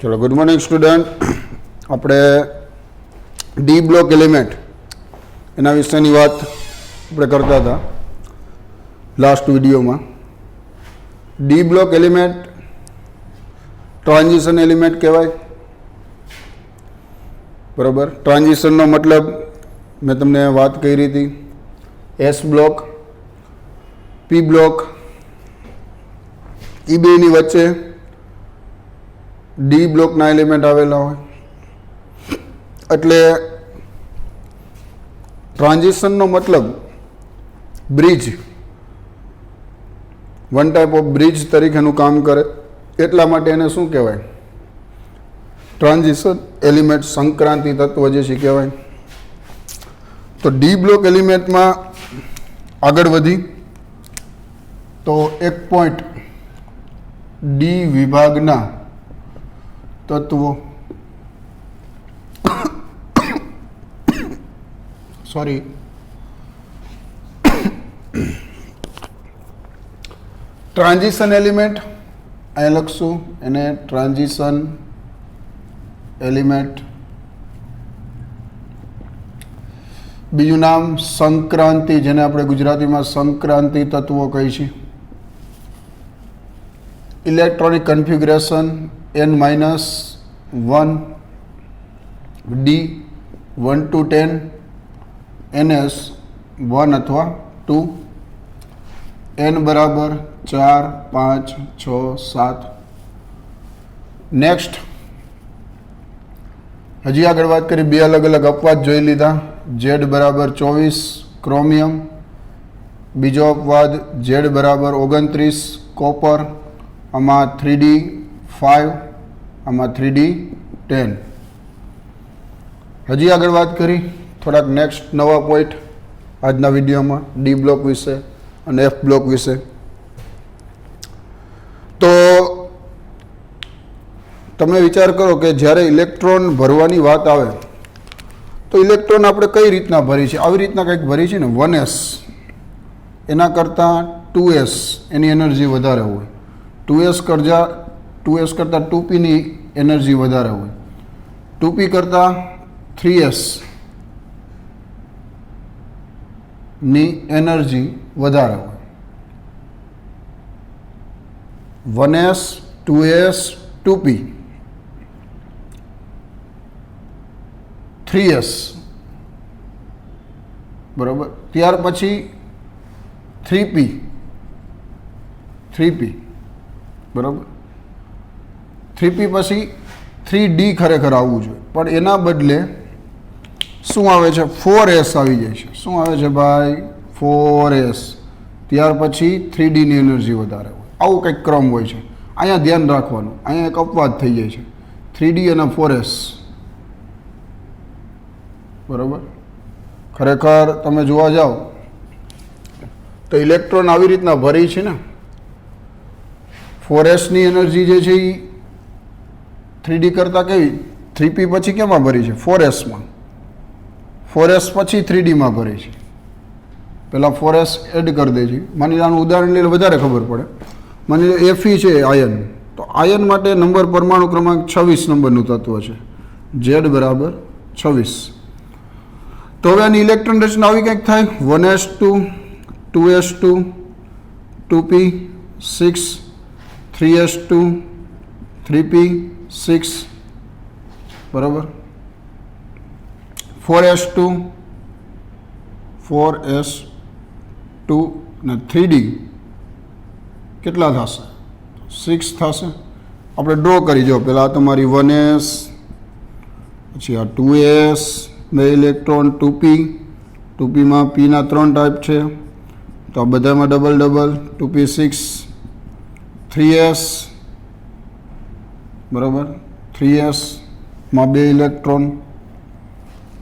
चलो good morning student. આપણે D block element એના વિશેની વાત આપણે કરતા હતા લાસ્ટ વિડીયોમાં। D block element transition element કહેવાય, બરાબર। ટ્રાન્ઝિશનનો મતલબ મેં તમને વાત કરી હતી, એસ બ્લોક, પી બ્લોક, એ બેની વચ્ચે ડી બ્લોકના એલિમેન્ટ આવેલા હોય એટલે ટ્રાન્ઝિશનનો મતલબ bridge, one type of bridge તરીકેનું કામ કરે, એટલા માટે એને શું કહેવાય? ટ્રાન્ઝિશન એલિમેન્ટ, સંક્રાંતિ તત્વ જે છે કહેવાય। તો ડી બ્લોક એલિમેન્ટમાં આગળ વધી તો એક પોઈન્ટ ડી વિભાગના તત્વો ટ્રાન્ઝિશન એલિમેન્ટ અહીં લખશું એને ટ્રાન્ઝિશન એલિમેન્ટ। બીજું નામ સંક્રાંતિ, જેને આપણે ગુજરાતીમાં સંક્રાંતિ તત્વો કહી છીએ। Electronic configuration n-1 D 1 to 10 NS 1 अथवा 2 n बराबर 4, 5, 6, 7। नेक्स्ट हजी आगळ बात करी, बे अलग अलग अपवाद जोई लीधा। Z बराबर 24 क्रोमियम, बीजो अपवाद Z बराबर 29 कॉपर, आमा 3D5, आमा 3D10। हजी आगळ बात करी थोड़ा नेक्स्ट नवा पॉइंट आजना विडियो में डी ब्लॉक विषे और एफ ब्लॉक विषे। तो तमे विचार करो कि ज्यारे इलेक्ट्रॉन भरवानी बात आवे तो इलेक्ट्रॉन आपणे कई रीतना भरी छे? आवी रीतना कंईक भरी छे ने 1s, एना करता 2s एनी एनर्जी वधारे होय, 2s करता 2p नी एनर्जी वधारे होय, 2p करता 3s नी एनर्जी वधारे होय। 1s 2s 2p 3s बराबर। त्यार पछी 3p बराबर। 3p पछी 3d खरेखर आववुं जोईए, पण एना बदले શું આવે છે? 4s આવી જાય છે। શું આવે છે ભાઈ? 4s। ત્યાર પછી 3d ની એનર્જી વધારે હોય, આવું કંઈક ક્રમ હોય છે। અહીંયા ધ્યાન રાખવાનું, અહીંયા એક અપવાદ થઈ જાય છે, 3d અને 4s બરાબર। ખરેખર તમે જોવા જાઓ તો ઇલેક્ટ્રોન આવી રીતના ભરી છે ને, 4s ની એનર્જી જે છે એ 3d કરતાં કેવી 3p પછી કેમાં ભરી છે? 4s માં। 4s પછી 3d માં ભરે છે, પહેલાં 4s એડ કરી દે છે। માની લો આનું ઉદાહરણ લઈને વધારે ખબર પડે। માની લો Fe છે આયન, તો આયન માટે નંબર પરમાણુ ક્રમાંક 26 નંબરનું તત્વ છે, Z બરાબર 26। તો હવે આની ઇલેક્ટ્રોન રચના આવી કંઈક થાય, 1s2 2s2 2p 6 3s2 3p 6 બરાબર। 4s2 ને 3d કેટલા થશે? 6 થશે। આપણે ડ્રો કરી જાઓ, પહેલાં તમારી 1s, પછી આ 2s, બે ઇલેક્ટ્રોન 2p માં પીના 3 ટાઈપ છે તો આ બધામાં ડબલ ડબલ 2p6 3s બરાબર। 3s માં બે ઇલેક્ટ્રોન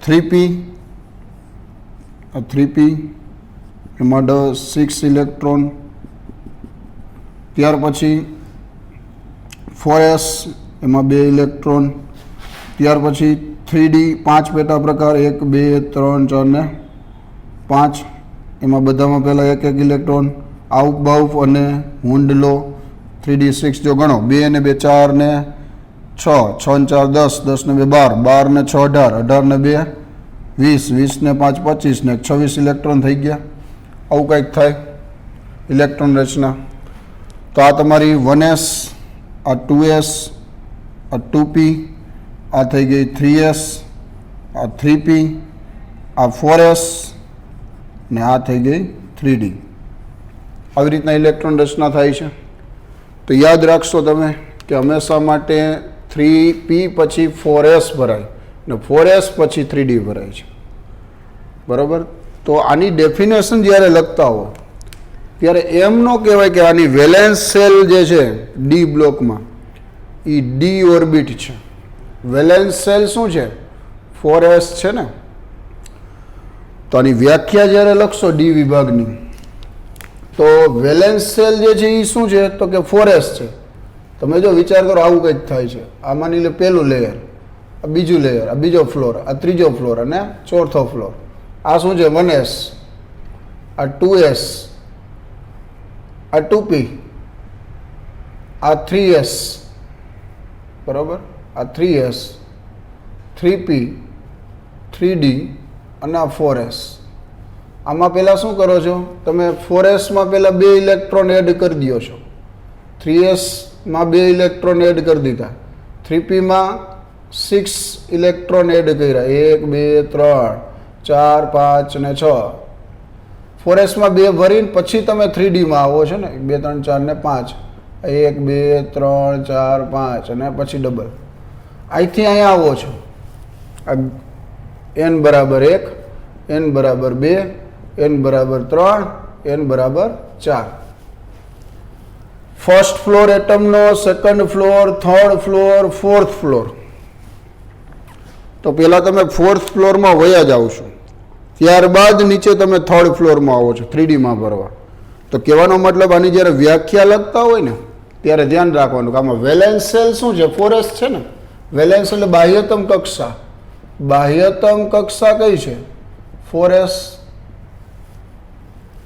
3p એમાં 6 ઇલેક્ટ્રોન। ત્યાર પછી 4s એમાં બે ઇલેક્ટ્રોન। ત્યાર પછી 3d 5 પેટા પ્રકાર 1 2 3 4 ને 5, એમાં બધામાં પહેલાં એક એક ઇલેક્ટ્રોન। આઉફ અને હુંડ લો 3d6 જો ગણો 2 અને 2 4 ને 6, 6 ને 4 10, 10 ને 2 12, 12 ને 6 18, 18 ને 2 20, 20 ને 5 25 ને 26 ઇલેક્ટ્રોન થઈ ગયા. આવું કંઈક થાય ઇલેક્ટ્રોન રચના. તો આ તમારી 1s, આ 2s, આ 2p, આ થઈ ગઈ 3s, આ 3p, આ 4s ને આ થઈ ગઈ 3d. આવી રીતના ઇલેક્ટ્રોન રચના થાય છે. તો યાદ રાખશો તમે કે હંમેશા માટે 3p પછી 4s ભરાય ને 4s પછી 3d ભરાય છે. બરાબર. તો આની ડેફિનેશન જ્યારે લખતા હોય ત્યારે એમ ન કહેવાય કે આની વેલેન્સ સેલ જે છે ડી બ્લોકમાં એ ડી ઓર્બિટ છે. વેલેન્સ સેલ શું છે? 4s છે ને. તો આની વ્યાખ્યા જ્યારે લખશો ડી વિભાગની તો વેલેન્સ સેલ જે છે એ શું છે તો કે 4s છે. તમે જો વિચાર કરો આવું કંઈક થાય છે. આ માની લે પહેલું લેયર, આ બીજું લેયર, આ બીજો ફ્લોર, આ ત્રીજો ફ્લોર અને ચોથો ફ્લોર. આ શું છે? 1s, આ 2s, આ 2p, આ 3s, બરાબર, આ 3s, 3p, 3d અને આ 4s. આમાં પહેલાં શું કરો છો તમે? 4sમાં પહેલાં 2 ઇલેક્ટ્રોન એડ કરી દો છો, 3sમાં 2 ઇલેક્ટ્રોન એડ કરી દીધા, 3pમાં 6 ઇલેક્ટ્રોન એડ કર્યા, 1 2 3 4 5 અને 6. 4sમાં 2 ભરીને પછી તમે 3dમાં આવો છો ને, 2 3 4 ને 5, 1 2 3 4 5 અને પછી ડબલ. અહીંથી અહીંયા આવો છો, n બરાબર 1, n બરાબર 2, n બરાબર 3, n બરાબર 4. ફર્સ્ટ ફ્લોર એટમનો, second floor, third floor, fourth floor. તો પહેલાં તમે ફોર્થ ફ્લોરમાં વયા જાઓ છો, ત્યારબાદ નીચે તમે થર્ડ ફ્લોરમાં આવો છો 3dમાં ભરવા. તો કહેવાનો મતલબ આની જ્યારે વ્યાખ્યા લખતા હોય ને ત્યારે ધ્યાન રાખવાનું કે આમાં વેલેન્સ સેલ શું છે? 4s છે ને. વેલેન્સ એટલે બાહ્યતમ કક્ષા. બાહ્યતમ કક્ષા કઈ છે? 4s.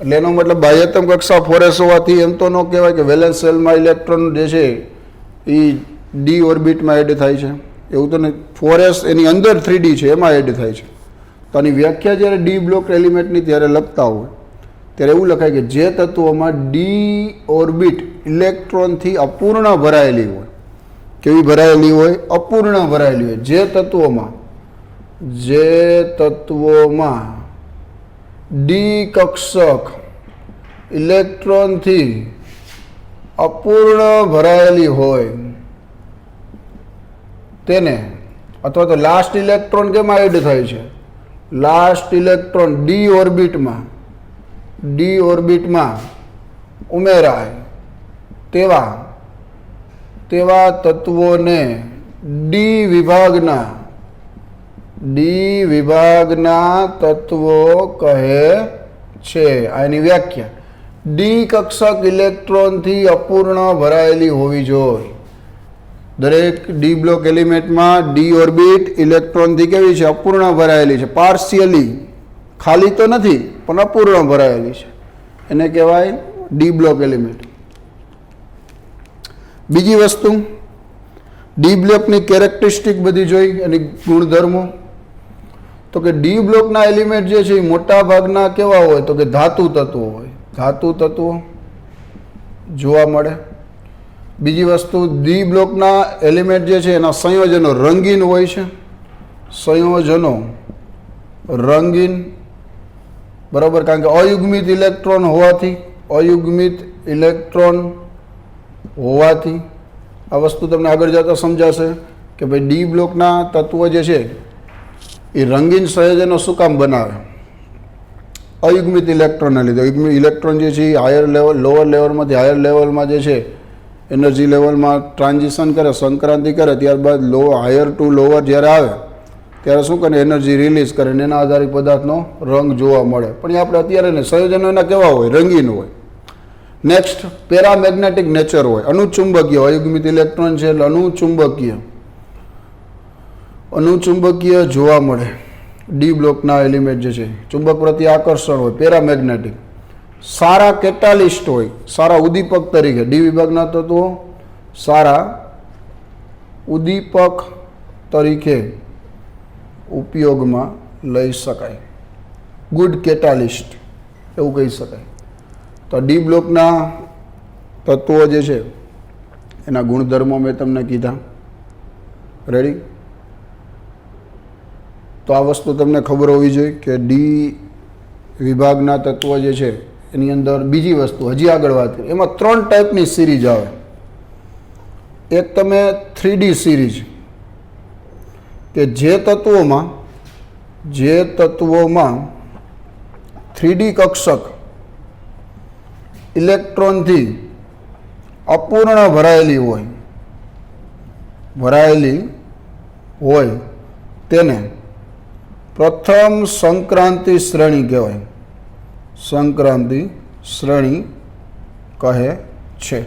એટલે એનો મતલબ બાહ્યતમ કક્ષા 4s હોવાથી એમ તો ન કહેવાય કે વેલેન્સ સેલમાં ઇલેક્ટ્રોન જે છે એ ડી ઓર્બિટમાં એડ થાય છે, એવું તો નહીં. 4s એની અંદર 3d છે એમાં એડ થાય છે. તો આની વ્યાખ્યા જ્યારે ડી બ્લોક એલિમેન્ટની ત્યારે લખતા હોય ત્યારે એવું લખાય કે જે તત્વોમાં ડી ઓર્બિટ ઇલેક્ટ્રોનથી અપૂર્ણ ભરાયેલી હોય. કેવી ભરાયેલી હોય? અપૂર્ણ ભરાયેલી હોય. જે તત્વોમાં ડી કક્ષક ઇલેક્ટ્રોનથી અપૂર્ણ ભરાયેલી હોય તેને, અથવા તો લાસ્ટ ઇલેક્ટ્રોન કેમાં એડ થાય છે? લાસ્ટ ઇલેક્ટ્રોન ડી ઓર્બિટમાં ઉમેરાય તેવા તત્વોને ડી વિભાગના તત્વો કહે છે. આની વ્યાખ્યા ડી કક્ષક ઇલેક્ટ્રોનથી અપૂર્ણ ભરાયેલી હોવી જોઈએ. દરેક ડી બ્લોક એલિમેન્ટમાં ડી ઓર્બિટ ઇલેક્ટ્રોનથી કેવી છે? અપૂર્ણ ભરાયેલી છે. પાર્શિયલી, ખાલી તો નથી પણ અપૂર્ણ ભરાયેલી છે. એને કહેવાય ડી બ્લોક એલિમેન્ટ. બીજી વસ્તુ, ડી બ્લોકની કેરેક્ટરિસ્ટિક બધી જોઈ, એની ગુણધર્મો. તો કે ડી બ્લોકના એલિમેન્ટ જે છે એ મોટા ભાગના કેવા હોય? તો કે ધાતુ તત્વો હોય. ધાતુ તત્વો જોવા મળે. બીજી વસ્તુ, ડી બ્લોકના એલિમેન્ટ જે છે એના સંયોજનો રંગીન હોય છે. સંયોજનો રંગીન, બરાબર, કારણ કે અયુગ્મિત ઇલેક્ટ્રોન હોવાથી આ વસ્તુ તમને આગળ જતા સમજાશે કે ભાઈ ડી બ્લોકના તત્વો જે છે એ રંગીન સંયોજનો શું કામ બનાવે? અયુગ્મિત ઇલેક્ટ્રોનના લીધે. અયુગ્મિત ઇલેક્ટ્રોન જે છે એ હાયર લેવલ, લોઅર લેવલમાંથી હાયર લેવલમાં જે છે એનર્જી લેવલમાં ટ્રાન્ઝિશન કરે, સંક્રાંતિ કરે, ત્યારબાદ હાયર ટુ લોઅર જ્યારે આવે ત્યારે શું કરે? એનર્જી રિલીઝ કરે અને એના આધારિત પદાર્થનો રંગ જોવા મળે. પણ એ આપણે અત્યારે ને સંયોજનો એના કેવા હોય? રંગીન હોય. નેક્સ્ટ, પેરામેગ્નેટિક નેચર હોય, અનુચુંબકીય. અયુગ્મિત ઇલેક્ટ્રોન છે એટલે અનુચુંબકીય જોવા મળે. ડી બ્લોકના એલિમેન્ટ જે છે ચુંબક પ્રત્યે આકર્ષણ હોય, પેરામેગ્નેટિક. સારા કેટાલિસ્ટ હોય, સારા ઉદ્દીપક તરીકે. ડી વિભાગના તત્વો સારા ઉદ્દીપક તરીકે ઉપયોગમાં લઈ શકાય. ગુડ કેટાલિસ્ટ એવું કહી શકાય. તો ડી બ્લોકના તત્વો જે છે એના ગુણધર્મો મેં તમને કીધા. રેડી? તો આ વસ્તુ તમને ખબર હોવી જોઈએ કે ડી વિભાગના તત્વો જે છે એની અંદર બીજી વસ્તુ હજી આગળ વાત કરીએ, એમાં 3 ટાઈપની સિરીઝ આવે. એક તમે 3D સિરીઝ, કે જે તત્વોમાં 3D કક્ષક ઇલેક્ટ્રોનથી અપૂર્ણ ભરાયેલી હોય તેને પ્રથમ સંક્રાંતિ શ્રેણી કહેવાય. સંક્રાંતિ શ્રેણી કહે છે.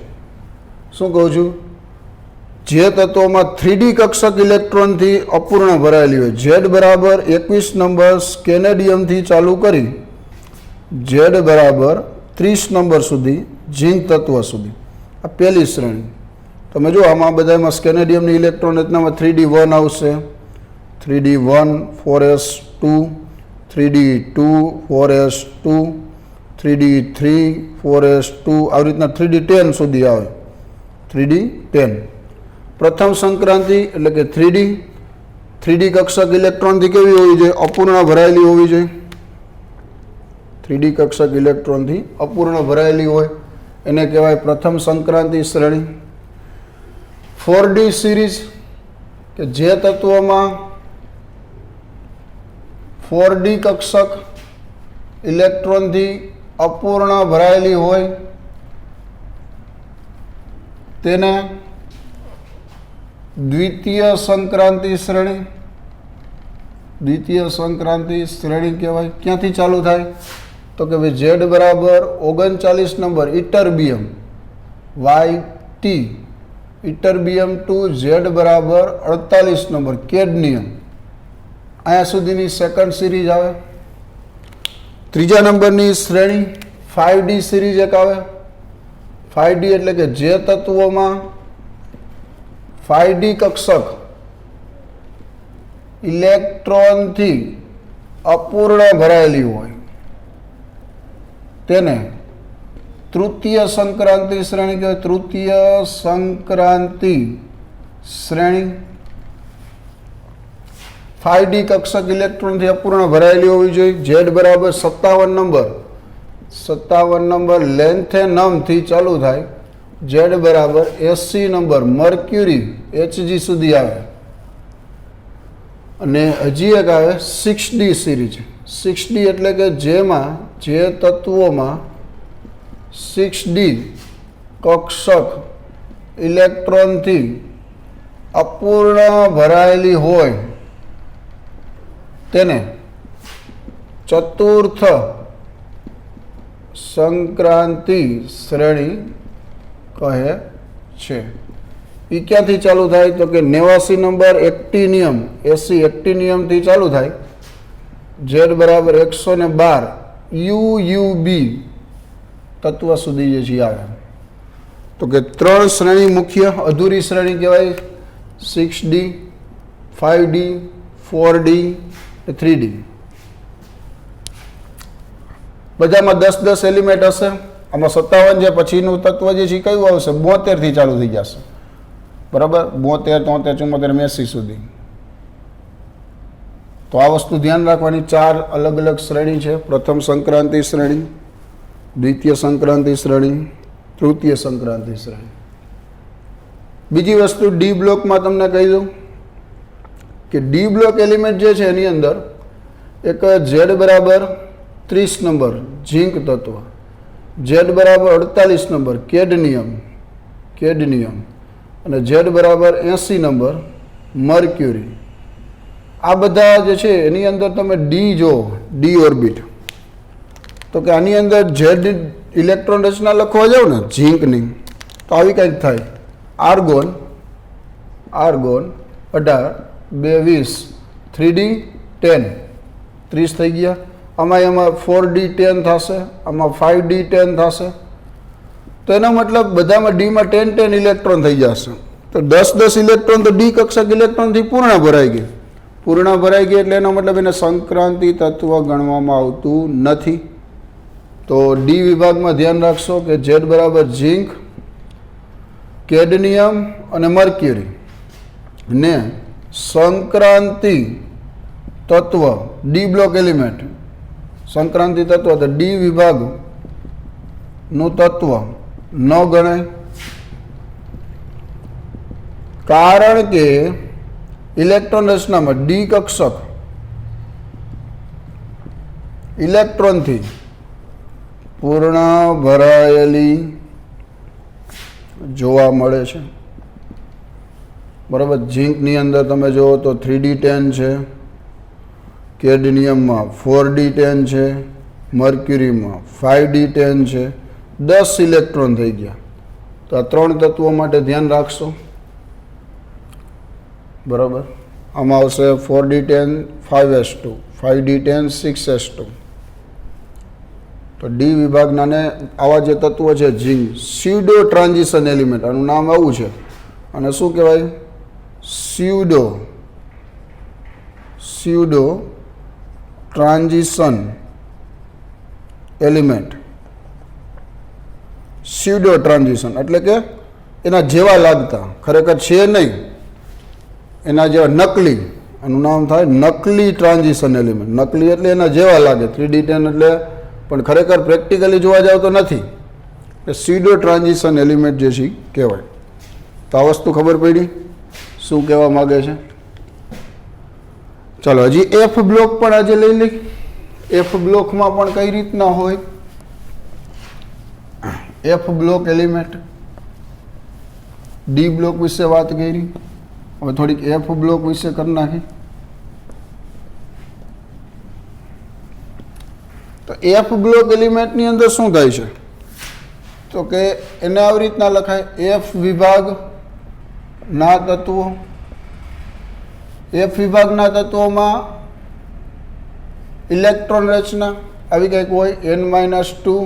શું કહું છું? જે તત્વોમાં 3D કક્ષક ઇલેક્ટ્રોનથી અપૂર્ણ ભરાયેલી હોય, Z બરાબર 21 નંબર સ્કેનેડિયમથી ચાલુ કરી Z બરાબર 30 નંબર સુધી ઝીંક તત્વ સુધી, આ પહેલી શ્રેણી. તમે જો આમાં બધામાં સ્કેનેડિયમની ઇલેક્ટ્રોન રચનામાં 3D1 આવશે, 3D1 4s2, 3D2 4s2, 3D3 4s2, આવી રીતના 3D10 સુધી આવે. 3D10 પ્રથમ સંક્રાંતિ એટલે કે 3D કક્ષક ઇલેક્ટ્રોનથી કેવી હોવી જોઈએ? અપૂર્ણ ભરાયેલી હોવી જોઈએ. 3D કક્ષક ઇલેક્ટ્રોનથી અપૂર્ણ ભરાયેલી હોય એને કહેવાય પ્રથમ સંક્રાંતિ શ્રેણી. 4D સિરીઝ, કે જે તત્વોમાં 4D કક્ષક ઇલેક્ટ્રોનથી અપૂર્ણ ભરાયેલી હોય તેને દ્વિતીય સંક્રાંતિ શ્રેણી કહેવાય. ક્યાંથી ચાલુ થાય? તો કે ભાઈ Z બરાબર 39 નંબર ઇટરબિયમ YT, ઇટરબિયમ ટુ Z બરાબર 48 નંબર કેડમિયમ, અહીંયા સુધીની સેકન્ડ સિરીઝ આવે. ત્રીજા નંબરની શ્રેણી 5D સિરીઝ એક આવે. 5D એટલે કે જે તત્વોમાં 5D કક્ષક ઇલેક્ટ્રોનથી અપૂર્ણ ભરાયેલી હોય તેને તૃતીય સંક્રાંતિ શ્રેણી કહેવાય. તૃતીય સંક્રાંતિ શ્રેણી 5D કક્ષક ઇલેક્ટ્રોનથી અપૂર્ણ ભરાયેલી હોવી જોઈએ. Z બરાબર 57 નંબર લેન્થેનમથી ચાલુ થાય, Z બરાબર 80 નંબર મર્ક્યુરી Hg સુધી આવે. અને હજી એક આવે 6D સિરીઝ. 6D એટલે કે જેમાં જે તત્વોમાં 6D કક્ષક ઇલેક્ટ્રોનથી અપૂર્ણ ભરાયેલી હોય તેને ચતુર્થ સંક્રાંતિ શ્રેણી કહે છે. એ ક્યાંથી ચાલુ થાય? તો કે 89 નંબર એક્ટિનિયમ એક્ટિનિયમથી ચાલુ થાય, Z બરાબર 112 UUB તત્વ સુધી જે છે આવે. તો કે 3 શ્રેણી મુખ્ય અધૂરી શ્રેણી કહેવાય. 6D, 5D, 4D, 3D. બધામાં 10 એલિમેન્ટ હશે. આમાં 57 જે પછીનું તત્વ જે છે કયું આવશે? 72 થી ચાલુ થઈ જશે. બરાબર? 72, 73, 74, 80 સુધી. તો આ વસ્તુ ધ્યાન રાખવાની. 4 અલગ અલગ શ્રેણી છે. પ્રથમ સંક્રાંતિ શ્રેણી, દ્વિતીય સંક્રાંતિ શ્રેણી, તૃતીય સંક્રાંતિ શ્રેણી. બીજી વસ્તુ ડી બ્લોકમાં તમને કહી દઉં કે ડી બ્લોક એલિમેન્ટ જે છે એની અંદર એક Z બરાબર 30 નંબર ઝીંક તત્વ, Z બરાબર 48 નંબર કેડમિયમ અને Z બરાબર 80 નંબર મર્ક્યુરી. આ બધા જે છે એની અંદર તમે ડી જો ડી ઓર્બિટ, તો કે આની અંદર Z ઇલેક્ટ્રોન રચના લખવા જાવ ને ઝીંકની તો આવી કંઈક થાય. આર્ગોન 18, 2, 20, 3D 10, 30 થઈ ગયા. એમાં 4D 10 થશે, આમાં 5D 10 થશે. તો એનો મતલબ બધામાં ડીમાં 10 ઇલેક્ટ્રોન થઈ જશે. તો 10 ઇલેક્ટ્રોન તો ડી કક્ષક ઇલેક્ટ્રોનથી પૂર્ણ ભરાઈ ગઈ. પૂર્ણ ભરાઈ ગઈ એટલે એનો મતલબ એને સંક્રાંતિ તત્વ ગણવામાં આવતું નથી. તો ડી વિભાગમાં ધ્યાન રાખશો કે ઝેડ બરાબર ઝીંક, કેડમિયમ અને મર્ક્યુરી ને સંક્રાંતિ તત્વ ડી બ્લોક એલિમેન્ટ, સંક્રાંતિ તત્વ તો ડી વિભાગનું તત્વ ન ગણાય, કારણ કે ઇલેક્ટ્રોન રચનામાં ડી કક્ષક ઇલેક્ટ્રોનથી પૂર્ણ ભરાયેલી જોવા મળે છે. બરાબર. ઝીંકની અંદર તમે જુઓ તો 3d10 છે, કેડમિયમમાં 4d10 છે, મર્ક્યુરીમાં 5d10 છે, 10 ઇલેક્ટ્રોન થઈ ગયા. તો આ 3 તત્વો માટે ધ્યાન રાખશો. બરાબર. આમાં આવશે 4d10 5s2, 5d10 6s2. તો ડી વિભાગના ને આવા જે તત્વો છે ઝીંક, સ્યુડો ટ્રાન્ઝિશન એલિમેન્ટ, આનું નામ આવું છે. અને શું કહેવાય? Pseudo transition element. Pseudo transition એટલે કે એના જેવા લાગતા, ખરેખર છે નહીં, એના જેવા નકલી, આનું નામ થાય નકલી ટ્રાન્ઝિશન એલિમેન્ટ. નકલી એટલે એના જેવા લાગે, 3d10 એટલે, પણ ખરેખર પ્રેક્ટિકલી જોવા જાવ તો નથી. એ સ્યુડો ટ્રાન્ઝિશન એલિમેન્ટ જે છે કહેવાય. તો આ વસ્તુ ખબર પડી શું કહેવા માગે છે. ચાલો હજી એફ બ્લોક પણ આજે લઈ લઈ. એફ બ્લોકમાં પણ કઈ રીતના હોય? F block element, D block વિશે વાત કરી, હવે થોડીક એફ બ્લોક વિશે કરી નાખી. તો એફ બ્લોક એલિમેન્ટની અંદર શું થાય છે? તો કે એને આવી રીતના લખાય, એફ વિભાગના તત્વો. એફ વિભાગના તત્વોમાં ઇલેક્ટ્રોન રચના આવી કંઈક હોય, n-2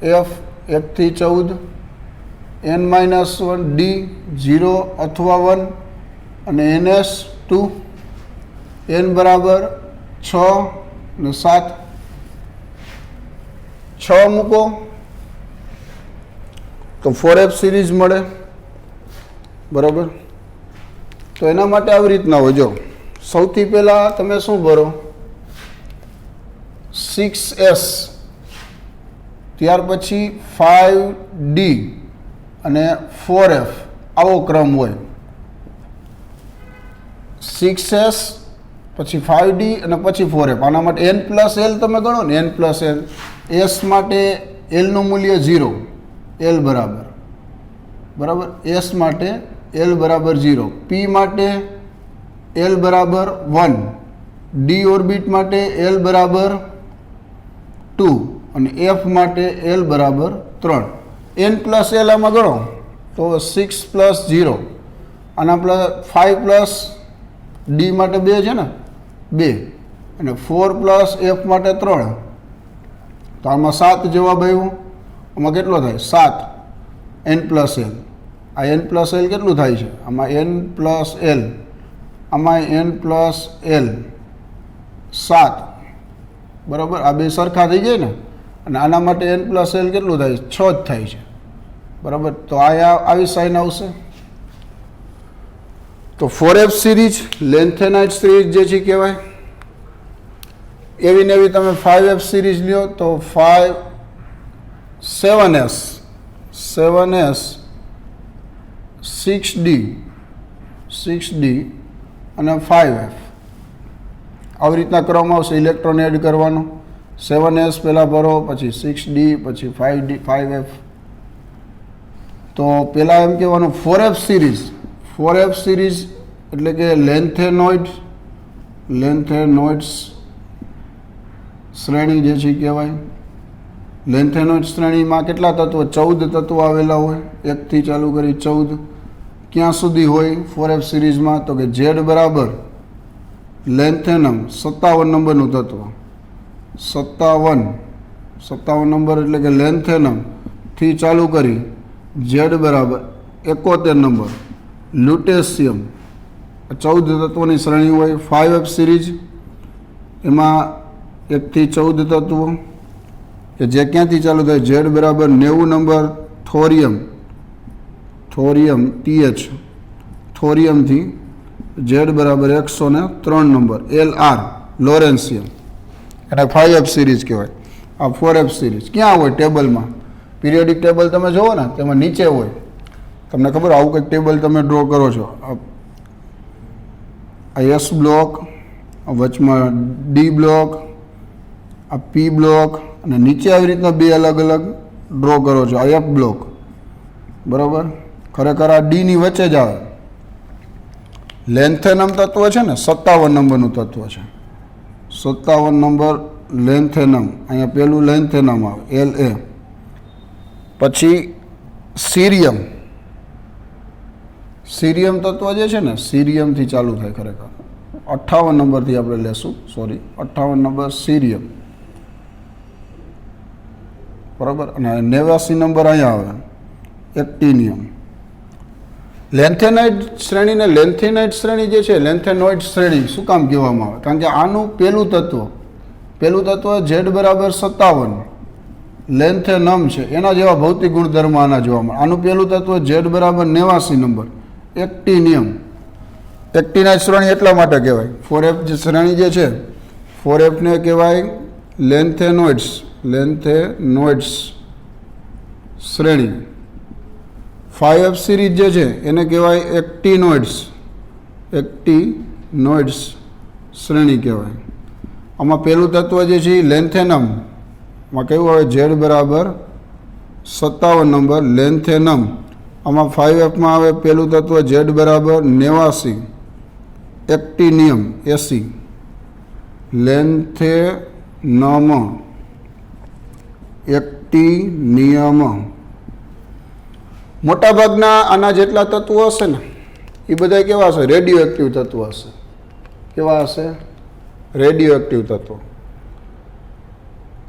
એફ 1 થી 14, n-1 ડી 0 અથવા 1 અને ns2 n બરાબર 6 ને 7. 6 મૂકો તો 4f સિરીઝ મળે. બરાબર. તો એના માટે આવી રીતના હોય. જો સૌથી પહેલાં તમે શું ભરો? 6s, ત્યાર પછી 5d અને 4f, આવો ક્રમ હોય. 6s પછી 5d અને પછી 4f. આના માટે n+l તમે ગણો ને, n+l. s માટે l નું મૂલ્ય 0, l બરાબર. બરાબર. s માટે l બરાબર 0, p માટે l બરાબર 1, d ઓર્બિટ માટે l બરાબર 2 અને f માટે l બરાબર 3. n+l આમાં ગણો તો 6+0, આના 5+d માટે 2 છે ને, 2 અને 4+f માટે 3. તો આમાં 7 જવાબ આવ્યો. આમાં કેટલો થાય? 7 n+l. આ n+l કેટલું થાય છે? આમાં n+l, આમાં n+l 7. બરાબર. આ બે સરખા થઈ જાય ને, અને આના માટે n+l કેટલું થાય? 6 જ થાય છે. બરાબર. તો આ આવી સાઇન આવશે. તો 4f સિરીઝ લેન્થેનાઇટ સિરીઝ જે છે કહેવાય. એવી ને એવી તમે 5f સિરીઝ લ્યો તો 7s 6d અને 5f, આવી રીતના ક્રમ આવશે. ઇલેક્ટ્રોન એડ કરવાનો. 7s પહેલાં ભરો, પછી 6d, પછી 5f. તો પહેલાં એમ કહેવાનું 4f સિરીઝ. 4f સિરીઝ એટલે કે લેન્થેનોઇડ્સ શ્રેણી જે છે કહેવાય. લેન્થેનોઇડ શ્રેણીમાં કેટલા તત્વો? 14 તત્વો આવેલા હોય, 1 થી ચાલુ કરી 14. ક્યાં સુધી હોય 4f સિરીઝમાં? તો કે ઝેડ બરાબર લેન્થેનમ 57 નંબરનું તત્વ. 57 નંબર એટલે કે લેન્થેનમ થી ચાલુ કરી ઝેડ બરાબર 71 નંબર લ્યુટેશિયમ 14 તત્વોની શ્રેણી હોય. 5F સિરીઝ એમાં 1 થી 14 તત્વો કે જે ક્યાંથી ચાલુ થાય? Z બરાબર 90 નંબર થોરિયમ TH થોરિયમથી Z બરાબર 103 નંબર LR લોરેન્સિયમ અને 5F સિરીઝ કહેવાય. આ 4F સિરીઝ ક્યાં હોય ટેબલમાં? પિરિયોડિક ટેબલ તમે જુઓ ને તેમાં નીચે હોય. તમને ખબર આવું કંઈક ટેબલ તમે ડ્રો કરો છો. આ S બ્લોક, વચમાં D બ્લોક, આ P બ્લોક અને નીચે આવી રીતના બે અલગ અલગ ડ્રો કરો છો. આ F બ્લોક બરાબર. ખરેખર આ D ની વચ્ચે જ આવે. લેન્થેનમ તત્વ છે ને 57 નંબરનું તત્વ છે. 57 નંબર લેન્થેનમ. અહીંયા પેલું લેન્થેનમ આવે LA. પછી સીરિયમ તત્વ જે છે ને સીરિયમથી ચાલુ થાય. ખરેખર 58 નંબરથી આપણે લેશું. 58 નંબર સીરિયમ બરાબર. અને 89 નંબર અહીંયા આવે એક્ટિનિયમ. લેન્થેનાઇટ શ્રેણીને લેન્થેનાઇટ શ્રેણી જે છે લેન્થેનોઇડ શ્રેણી શું કામ કહેવામાં આવે? કારણ કે આનું પહેલું તત્વ Z બરાબર 57 લેન્થેનમ છે. એના જેવા ભૌતિક ગુણધર્મ આના જોવા મળે. આનું પહેલું તત્વ Z બરાબર 89 નંબર એક્ટિનિયમ. એક્ટિનાઇટ શ્રેણી એટલા માટે કહેવાય. 4F જે શ્રેણી જે છે 4F ને કહેવાય લેન્થેનોઇડ્સ શ્રેણી. 5F સિરીઝ જે છે એને કહેવાય એક્ટિનોઇડ્સ શ્રેણી કહેવાય. આમાં પહેલું તત્વ જે છે લેન્થેનમ માં કેવું આવે? Z બરાબર 57 નંબર લેન્થેનમ. આમાં 5Fમાં આવે પહેલું તત્વ Z બરાબર 89 એક્ટિનિયમ 80 લેન્થેનમ એક્ટિનિયમ. મોટાભાગના આના જેટલા તત્વો હશે ને એ બધા કેવા હશે? રેડિયો એક્ટિવ તત્વો હશે. કેવા હશે? રેડિયો એક્ટિવ તત્વો.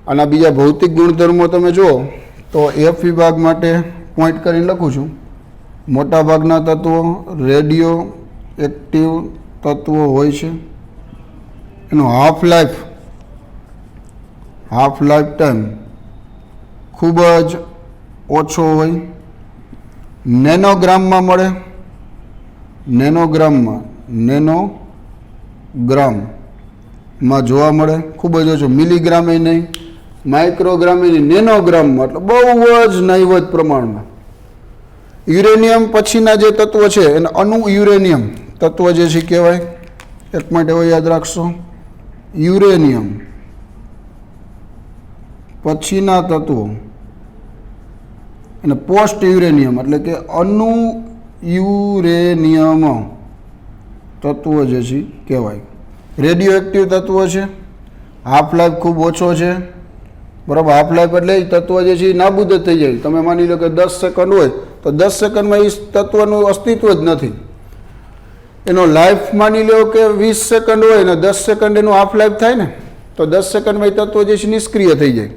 આના બીજા ભૌતિક ગુણધર્મો તમે જુઓ તો F વિભાગ માટે પોઈન્ટ કરીને લખું છું. મોટાભાગના તત્વો રેડિયો એક્ટિવ તત્વો હોય છે. એનો હાફ લાઈફ ટાઈમ ખૂબ જ ઓછો હોય. નેનોગ્રામમાં મળે. નેનોગ્રામમાં જોવા મળે. ખૂબ જ ઓછો. મિલીગ્રામ એ નહીં, માઇક્રોગ્રામ એ નહીં, નેનોગ્રામમાં એટલે બહુ જ નહિવત પ્રમાણમાં. યુરેનિયમ પછીના જે તત્વો છે એને અણુ યુરેનિયમ તત્વ જે છે કહેવાય. એક માટે એવો યાદ રાખશો. યુરેનિયમ પછીના તત્વો અને પોસ્ટ યુરેનિયમ એટલે કે અણુ યુરેનિયમ તત્વો જે છે કહેવાય. રેડિયો એક્ટિવ તત્વો છે. હાફ લાઈફ ખૂબ ઓછો છે બરાબર. હાફ લાઈફ એટલે એ તત્વ જે છે એ નાબૂદ જ થઈ જાય. તમે માની લો કે 10 સેકન્ડ હોય તો 10 સેકન્ડમાં એ તત્વનું અસ્તિત્વ જ નથી. એનો લાઈફ માની લો કે 20 સેકન્ડ હોય ને 10 સેકન્ડ એનું હાફ લાઈફ થાય ને તો 10 સેકન્ડમાં એ તત્વ જે છે નિષ્ક્રિય થઈ જાય.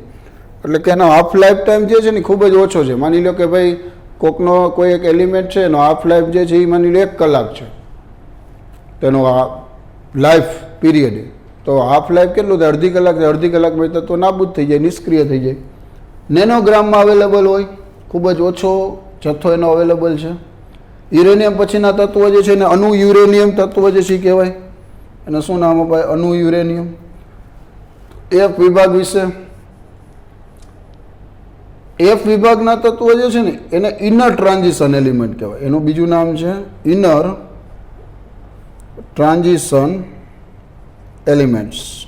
એટલે કે એનો હાફ લાઈફ ટાઈમ જે છે ને ખૂબ જ ઓછો છે. માની લો કે ભાઈ કોઈ એક એલિમેન્ટ છે એનો હાફ લાઈફ જે છે એ માની લો 1 કલાક છે તેનો લાઈફ પીરિયડ. તો હાફ લાઈફ કેટલું થાય? અડધી કલાક. અડધી કલાકમાં તત્વ નાબૂદ થઈ જાય, નિષ્ક્રિય થઈ જાય. નેનોગ્રામમાં અવેલેબલ હોય. ખૂબ જ ઓછો જથ્થો એનો અવેલેબલ છે. યુરેનિયમ પછીના તત્વો જે છે એને અણુ યુરેનિયમ તત્વ જે છે કહેવાય. એને શું નામ અપાય? અણુ યુરેનિયમ. F વિભાગ વિશે. F વિભાગના તત્વો જે છે ને એને ઇનર ટ્રાન્ઝિશન એલિમેન્ટ કહેવાય. એનું બીજું નામ છે ઇનર ટ્રાન્ઝિશન એલિમેન્ટ્સ.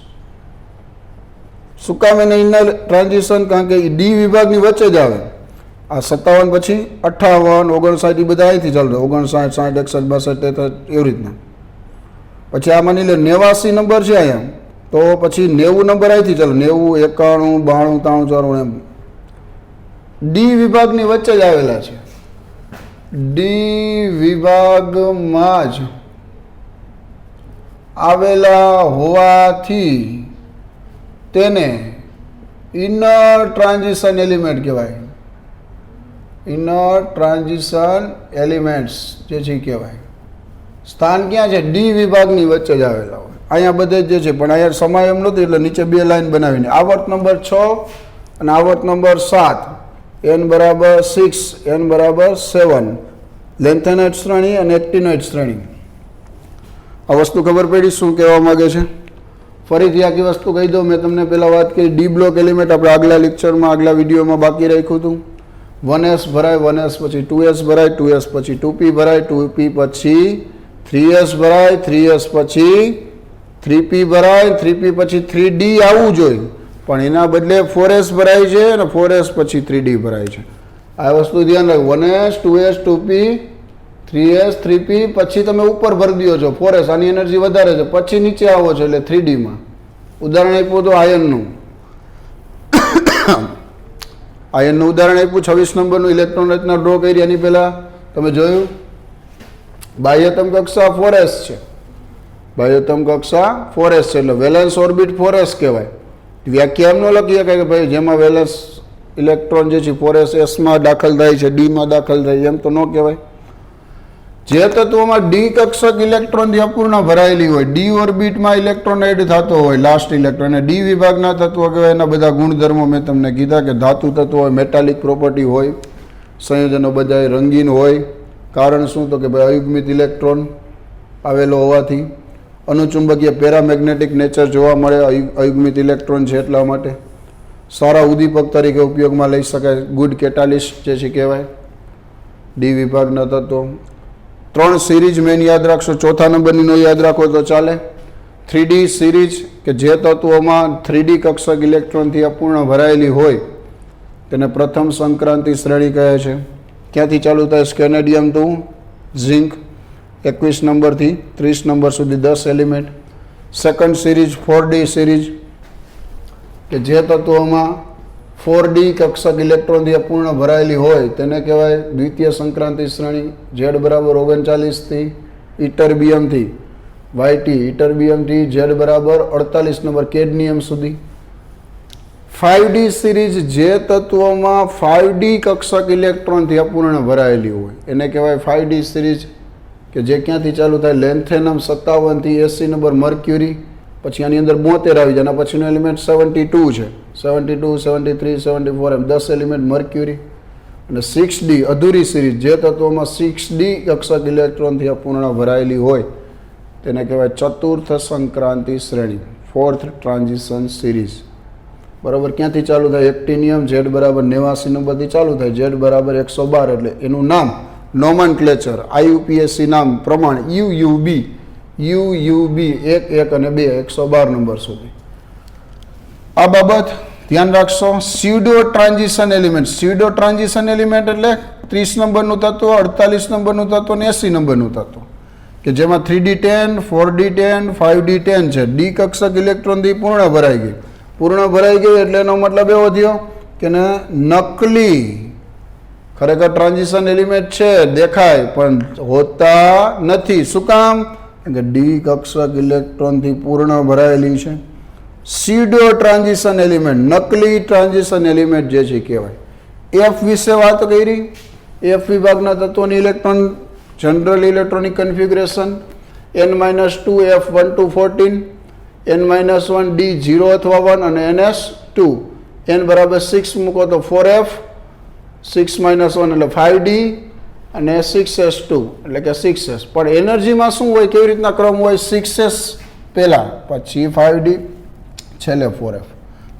શું કામ એને ઇનર ટ્રાન્ઝિશન? કારણ કે D વિભાગની વચ્ચે જ આવે. આ 57 પછી 58 59 એ બધા અહીંથી ચાલુ થાય. 59 60 61 62 63 એવી રીતના. પછી આ માની લે 89 નંબર છે અહીંયા તો પછી 90 નંબર અહીંથી ચાલુ. 90 91 92 93 94 એમ D વિભાગની વચ્ચે જ આવેલા છે. D વિભાગમાં જ આવેલા હોવાથી તેને ઇનર ટ્રાન્ઝિશન એલિમેન્ટ કહેવાય. ઇનર ટ્રાન્ઝિશન એલિમેન્ટ્સ જે છે એ કહેવાય. સ્થાન ક્યાં છે? ડી વિભાગની વચ્ચે જ આવેલા હોય. અહીંયા બધે જ જે છે, પણ અહીંયા સમય એમ નહોતું એટલે નીચે 2 લાઈન બનાવીને આવર્ત નંબર 6 અને આવર્ત નંબર 7, n બરાબર 6, n બરાબર 7, લેન્થેનોઇડ શ્રેણી અને એક્ટિનોઇડ શ્રેણી. આ વસ્તુ ખબર પડી શું કહેવા માંગે છે? ફરીથી આખી વસ્તુ કહી દઉં. મેં તમને પહેલાં વાત કરી ડી બ્લોક એલિમેન્ટ આપણે આગલા લેક્ચરમાં આગલા વિડીયોમાં બાકી રાખ્યું હતું. 1s ભરાય, 1s પછી 2s ભરાય, 2s પછી 2p ભરાય, 2p પછી 3s ભરાય, 3s પછી 3p ભરાય, 3p પછી 3d આવવું જોઈએ, પણ એના બદલે 4s ભરાય છે અને 4s પછી 3d ભરાય છે. આ વસ્તુ ધ્યાન રાખો. 1s 2s 2p 3s 3p પછી તમે ઉપર ભરી દો છો 4s, આની એનર્જી વધારે છે, પછી નીચે આવો છો એટલે 3d માં. ઉદાહરણ આપ્યું તો આયનનું ઉદાહરણ આપ્યું. 26 નંબરનું ઇલેક્ટ્રોન રચના ડ્રો કરી. એની પહેલાં તમે જોયું બાહ્યતમ કક્ષા 4s છે. બાહ્યતમ કક્ષા 4s છે એટલે વેલેન્સ ઓર્બિટ 4s કહેવાય. વ્યાખ્યા એમ ન લખી શકાય કે ભાઈ જેમાં વેલેન્સ ઇલેક્ટ્રોન જે છે 4s માં દાખલ થાય છે, ડીમાં દાખલ થાય, એમ તો ન કહેવાય. જે તત્વોમાં ડી કક્ષક ઇલેક્ટ્રોનથી અપૂર્ણ ભરાયેલી હોય, ડી ઓર્બિટમાં ઇલેક્ટ્રોન એડ થતો હોય, લાસ્ટ ઇલેક્ટ્રોન, અને ડી વિભાગના તત્વો કહેવાય. એના બધા ગુણધર્મો મેં તમને કીધા કે ધાતુ તત્વો હોય, મેટાલિક પ્રોપર્ટી હોય, સંયોજનો બધા રંગીન હોય. કારણ શું? તો કે ભાઈ અયુગ્મિત ઇલેક્ટ્રોન આવેલો હોવાથી. અનુચુંબકીય પેરામેગ્નેટિક નેચર જોવા મળે અયુગ્મિત ઇલેક્ટ્રોન છે એટલા માટે. સારા ઉદ્દીપક તરીકે ઉપયોગમાં લઈ શકાય, ગુડ કેટાલિસ્ટ જે છે કહેવાય ડી વિભાગના તત્વો. 3 સિરીઝ મેન યાદ રાખશો. ચોથા નંબરની નો યાદ રાખો તો ચાલે. 3D સિરીઝ કે જે તત્વોમાં 3D કક્ષક ઇલેક્ટ્રોનથી અપૂર્ણ ભરાયેલી હોય તેને પ્રથમ સંક્રાંતિ શ્રેણી કહે છે. ક્યાંથી ચાલુ થાય? સ્કેનેડિયમ ટુ ઝિંક 21 નંબરથી 30 નંબર સુધી 10 element. Second series 4D series કે જે તત્વોમાં 4D કક્ષક ઇલેક્ટ્રોનથી અપૂર્ણ ભરાયેલી હોય તેને કહેવાય દ્વિતીય સંક્રાંતિ શ્રેણી. Z બરાબર 39થી ઇટરબિયમથી YT, ઇટરબિયમથી Z બરાબર 48 નંબર કેડમિયમ સુધી. 5D સિરીઝ જે તત્વોમાં 5D કક્ષક ઇલેક્ટ્રોનથી અપૂર્ણ ભરાયેલી હોય એને કહેવાય 5D સિરીઝ કે જે ક્યાંથી ચાલુ થાય? લેન્થેનમ 57થી 80 નંબર મર્ક્યુરી, પછી આની અંદર 72 આવી જાય. એના પછીનો એલિમેન્ટ 72 છે. 72, 73, 74 એમ 10 એલિમેન્ટ મર્ક્યુરી. અને 6D અધૂરી સિરીઝ જે તત્વોમાં 6D કક્ષક ઇલેક્ટ્રોનથી અપૂર્ણ ભરાયેલી હોય તેને કહેવાય ચતુર્થ સંક્રાંતિ શ્રેણી, 4th ટ્રાન્ઝિશન સિરીઝ. બરાબર. ક્યાંથી ચાલુ થાય? એક્ટિનિયમ Z બરાબર 89 નંબરથી ચાલુ થાય, Z બરાબર 112 એટલે એનું નામ નોમેનક્લેચર IUPAC નામ પ્રમાણે UUB 1 1 અને 2 112 નંબર સુધી. આ બાબત ધ્યાન રાખશો. Pseudo transition element. Pseudo transition element એટલે 30 નંબરનું તત્વ, 48 નંબરનું તત્વ અને 80 નંબરનું તત્વ કે જેમાં 3D10, 4D10, 5D10 છે. ડી કક્ષક ઇલેક્ટ્રોનથી પૂર્ણ ભરાઈ ગઈ. પૂર્ણ ભરાઈ ગઈ એટલે એનો મતલબ એવો થયો કે નકલી ખરેખર ટ્રાન્ઝિશન એલિમેન્ટ છે, દેખાય પણ હોતા નથી. શું કામ? કે ડી કક્ષક ઇલેક્ટ્રોનથી પૂર્ણ ભરાયેલી છે. સ્યુડો ટ્રાન્ઝિશન એલિમેન્ટ, નકલી ટ્રાન્ઝિશન એલિમેન્ટ જે છે કહેવાય. એફ વિશે વાત કરી. એફ વિભાગના તત્વોની electron general electronic configuration n-2 F1 to 14, n-1 D 0 અથવા 1 અને ns2. n બરાબર 6 મૂકો તો 4f, 6-1 એટલે 5d અને 6s2 એટલે કે 6s. પણ એનર્જીમાં શું હોય? કેવી રીતના ક્રમ હોય? 6s પહેલા, પછી 5d, છેલ્લે 4f.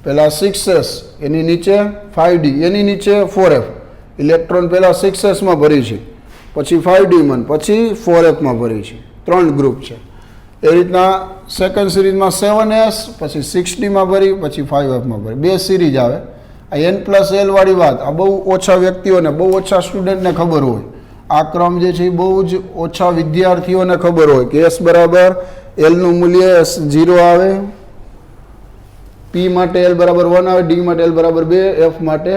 પહેલા 6s, એની નીચે 5d, એની નીચે 4f. ઇલેક્ટ્રોન પહેલા 6s માં ભરી છે, પછી 5d માં, પછી 4f માં ભરી છે. 3 ગ્રુપ છે. એ રીતના સેકન્ડ સિરીઝમાં 7s, પછી 6d માં ભરી, પછી 5f માં ભરી. 2 સિરીઝ આવે. આ n+l વાળી વાત આ બહુ ઓછા વ્યક્તિઓને, બહુ ઓછા સ્ટુડન્ટને ખબર હોય. આ ક્રમ જે છે એ બહુ જ ઓછા વિદ્યાર્થીઓને ખબર હોય કે s બરાબર lનું મૂલ્ય 0 આવે, p માટે l બરાબર 1 આવે, d માટે l બરાબર 2, f માટે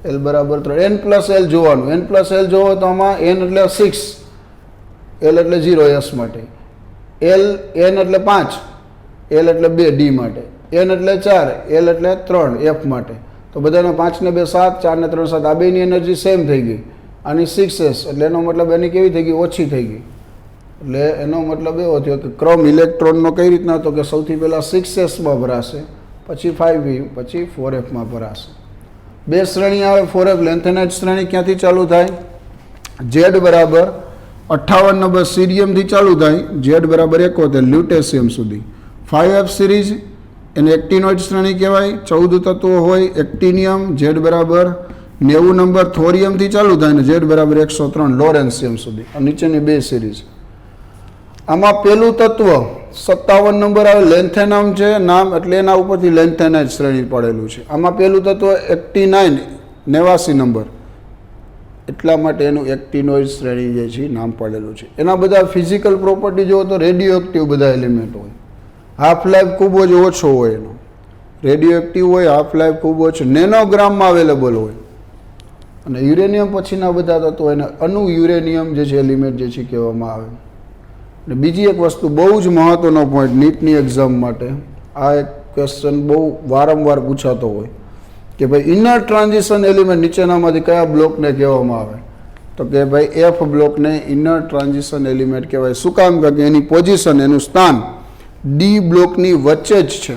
l બરાબર 3. n+l જોવાનું. n+l જોવો તો આમાં n એટલે 6, l એટલે 0 s માટે, n એટલે 5, l એટલે 2 d માટે, n એટલે 4, l એટલે 3 f માટે, તો બધાના 5 ને 2 7, 4 ને 3 7, આ બેની એનર્જી સેમ થઈ ગઈ. આની 6s, એટલે એનો મતલબ એની કેવી થઈ ગઈ? ઓછી થઈ ગઈ. એટલે એનો મતલબ એવો થયો કે ક્રમ ઇલેક્ટ્રોનનો કઈ રીતના હતો કે સૌથી પહેલાં 6sમાં ભરાશે, પછી 5p, પછી 4fમાં ભરાશે. બે શ્રેણી આવે 4f લેન્થેનાઇટ શ્રેણી. ક્યાંથી ચાલુ થાય? Z બરાબર 58 નંબર સીરિયમથી ચાલુ થાય, Z બરાબર 71 લ્યુટેશિયમ સુધી. 5f સિરીઝ એને એક્ટિનોઇડ શ્રેણી કહેવાય. 14 તત્વો હોય. એક્ટિનિયમ Z બરાબર 90 નંબર થોરિયમથી ચાલુ થાય ને Z બરાબર 103 લોરેન્સિયમ સુધી. આ નીચેની બે સિરીઝ. આમાં પેલું તત્વ 57 નંબર આવે, લેન્થેનમ છે નામ, એટલે એના ઉપરથી લેન્થેનાઇટ શ્રેણી પડેલું છે. આમાં પેલું તત્વ 89 89 નંબર, એટલા માટે એનું એક્ટિનોઇડ શ્રેણી જે છે નામ પડેલું છે. એના બધા ફિઝિકલ પ્રોપર્ટી જુઓ તો રેડિયો એક્ટિવ બધા એલિમેન્ટ હોય. હાફ લાઈફ ખૂબ જ ઓછો હોય એનો, રેડિયો એક્ટિવ હોય, હાફ લાઈફ ખૂબ ઓછો, નેનોગ્રામમાં અવેલેબલ હોય. અને યુરેનિયમ પછીના બધા તત્વો એને અણુ યુરેનિયમ જે છે એલિમેન્ટ જે છે કહેવામાં આવે. અને બીજી એક વસ્તુ બહુ જ મહત્વનો પોઈન્ટ નીટની એક્ઝામ માટે, આ એક ક્વેશ્ચન બહુ વારંવાર પૂછાતો હોય કે ભાઈ ઇનર ટ્રાન્ઝિશન એલિમેન્ટ નીચેનામાંથી કયા બ્લોકને કહેવામાં આવે? તો કે ભાઈ એફ બ્લોકને ઇનર ટ્રાન્ઝિશન એલિમેન્ટ કહેવાય. શું કામ? કે એની પોઝિશન, એનું સ્થાન ડી બ્લોકની વચ્ચે જ છે.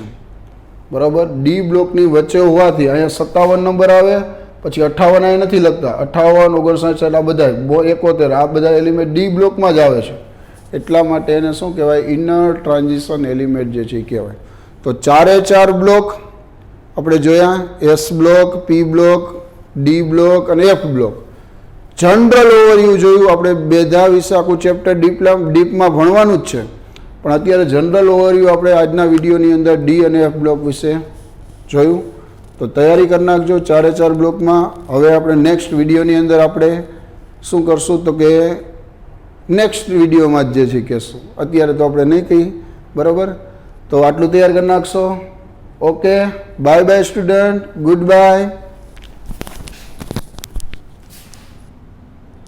બરાબર, ડી બ્લોકની વચ્ચે હોવાથી અહીંયા 57 નંબર આવે, પછી 58 અહીં નથી લખતા, 58 59 આ બધા 71 આ બધા એલિમેન્ટ ડી બ્લોકમાં જ આવે છે. એટલા માટે એને શું કહેવાય? ઇનર ટ્રાન્ઝિશન એલિમેન્ટ જે છે એ કહેવાય. તો 4 બ્લોક આપણે જોયા, એસ બ્લોક, પી બ્લોક, ડી બ્લોક અને એફ બ્લોક. જનરલ ઓવરવ્યૂ જોયું આપણે, બધા વિશે આખું ચેપ્ટર ડીપમાં ભણવાનું જ છે, પણ અત્યારે જનરલ ઓવરવ્યૂ આપણે આજના વિડીયોની અંદર ડી અને એફ બ્લોક વિશે જોયું. તો તૈયારી કરી નાખજો 4 બ્લોકમાં. હવે આપણે નેક્સ્ટ વિડીયોની અંદર આપણે શું કરશું તો કે નેક્સ્ટ વિડીયોમાં જ જે છે કહેશું, અત્યારે તો આપણે નહીં કહી. બરાબર, તો આટલું તૈયાર કરી નાખશો. Okay, bye bye student, good bye.